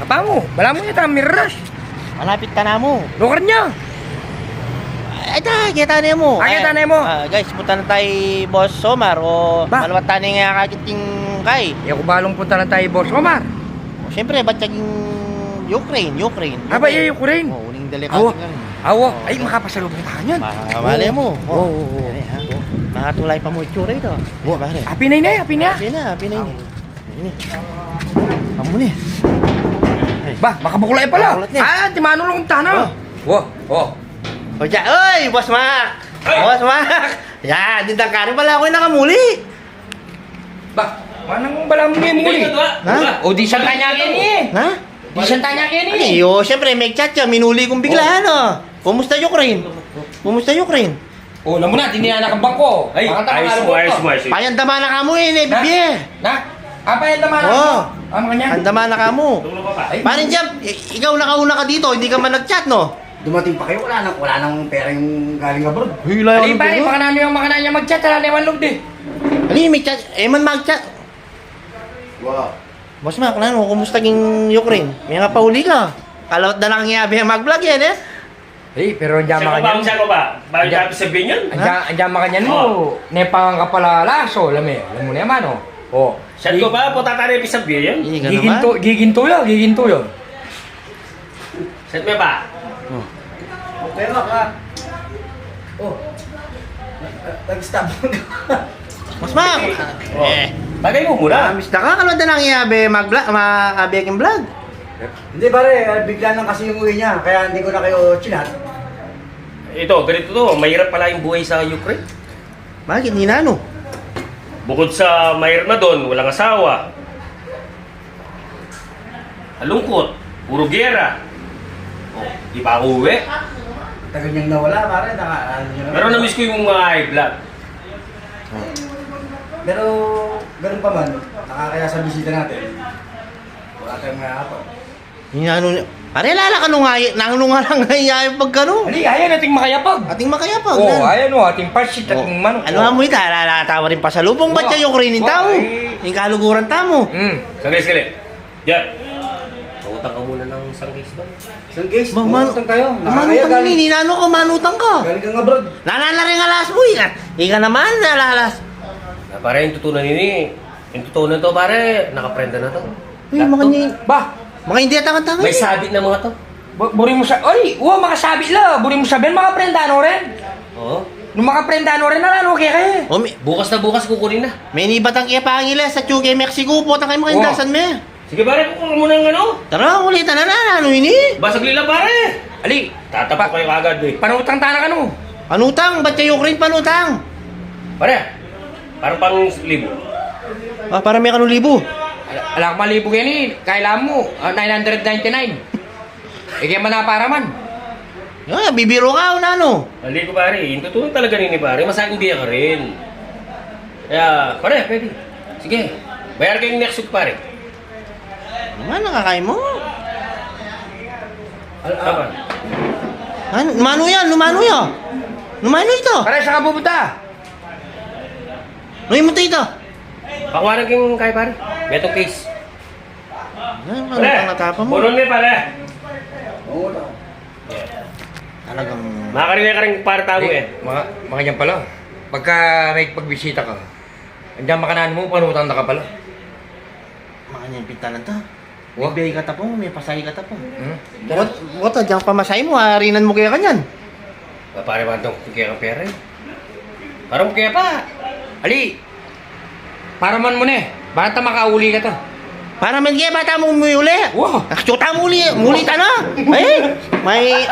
Apa mo? Bala mo yata, miras. Malapit ka na mo. Lugar niya. Ito, kita na mo. Kita na mo. Guys, punta na tayo Boss Omar o Ba? malawat tani nga kakiting kay. Kung balong punta na tayo, Boss Omar. Siyempre, ba't yung Ukraine? Aba, yung Ukraine. Uning Awo. delikado nga rin. Awo. Ay, makapasalubong tayo yan. Malay mo. Oo. Nakatulay pa mo itsura ito. Oo, pare. Happy na yun eh, happy na. Happy na yun. Ini. Kamu nih. Ba, makabukulay pala. Makulit niya. Di manulong tana. Oh. O dyan, oy, Boss Mac! Boss Mac! Yan, dindang kanin pala ako yung nakamuli. Ba, manang balang mo muli. Ha? O di siya tanya kini. Ha? Di siya tanya kini. Ay, syempre, may chat siya, minuli kong bigla, ano? Kumusta Ukraine? O, alam mo na, tiniyanak ang bangko. Ay, ayos mo. Payandama na kamo eh, bibye. Na? Apa yung tama na? Oo. Ang kanya? Handama na kamo. Ay, Parin dyan, ikaw nakauna ka dito, hindi ka man nag-chat, no? Dumating pa kayo, wala nang pera yung galing abroad. Hila Ali ba, makanano yung makananya mag-chat, wala na yung loob di. Ali, may chat, man mag-chat. Wow. Boss Mac, ano, kumusta yung Ukraine? May nga pauli ka. Kalawat na lang yabi ang mag-vlog yan, eh. Ay, pero andiyan makanyan. Siya ko ba? Bago Andiyan. natin sabihin yun? Andiyan makanyan mo. Nepang ka pala laso, alam mo na yaman, o. O. Siya ko ba? Punta tayo ibig sabihin yun? Hindi ka naman. Giginto yun. Set mo ba? Pera ka. Oh. Nag-stop mo ka. Boss Mac! Bagay mo muna. Miss na ka, kalawat na lang yabi mag-vlog, makabi aking vlog. Hindi pare, bigla lang kasi yung uwi niya, kaya hindi ko na kayo chinat. Ito, ganito to. Mahirap pala yung buhay sa Ukraine. Bakit? Hindi na ano? Bukod sa mahirap na doon, walang asawa. Alungkot. Puro gera. Oh, di pa ako uwi. Tagal niyang nawala pare, ano niyo Pero na-miss ko yung mga high blood. Pero ganun pa man, nakakaya sa bisita natin. Wala tayong mahihapon. Hindi na ano. Pare, lala ka nung nga lang ngayon pag gano'n. Ali, ayan ating makayapag. Ating makayapag. O, ayan o, ating parsit, ating manok. Ano mo ito? Lalatawa rin pa sa lubong. Ba't yung Ukraine tao? Yung kaluguran tamo. Saglit. Yan. Pangutang ka muna ng isang case doon. Isang case, Manutang manutang tayo. Manutang yun, ninano ka, manutang ka. Galing kang abroad. Nalala rin alas mo, ika naman, nalalas. Pare, yung tutunan nini. Yung tutunan to, pare, nakaprenda na to. Uy, mga Laptop. ni... Ba, Mga hindi atangan-tangan. May sabit na mga to. buri mo sa... Ay, makasabi la. Buri mo sabihin, makaprendano rin. Oo. Nung makaprendano rin, okay kayo. O, Bukas na bukas kukunin na. may nibatang kaya pangila sa Chuge, Mexico. Puta kayo mga indasan me. Sige pare, kukunin mo ng ano. Tara, ulitan na, ano ini? Basag lila pare. Ali, Tatapok kayo kagad eh. panutang tana ka no. Panutang, ba't yung Ukraine panutang? Pare, parang pang libo. Ah, para may kanulibo. Alam ko malibog yan eh. Kailan mo, 999. Kaya man na para man. Ah, bibiro ka o na ano? Hindi ko pare, yung tutunan talaga nini pare, masaking biya ka rin. Kaya, pare, pwede. Sige, bayar kayong next week pare. Naman, nakakain mo. Tama. Ano, lumano yan, lumano yan. Lumano ito. Pare, saan ka pupunta? Lumin mo ito. Pakuwanan kayong kay pare. May itong case. Ano Pare, pang natapa mo? buron niya pare. Oo lang. Talagang... Makakarinig ka rin para tago eh. Mga yan pala. Pagka may pagbisita ka, andiyan makanan mo, panutang na ka pala. Mga niya yung pintalan to. Wah. May bigay ka tapong, may pasay ka tapong. Hmm? Wata, diyang pamasay mo, harinan mo kaya kanyan. Pare ba itong kaya kang pera eh? Parang kaya pa. Ali, para man mo na eh. Bata makauli ka to. Para man kaya bata mo umuli. Wow. Nakchuta mo muli ta na. May,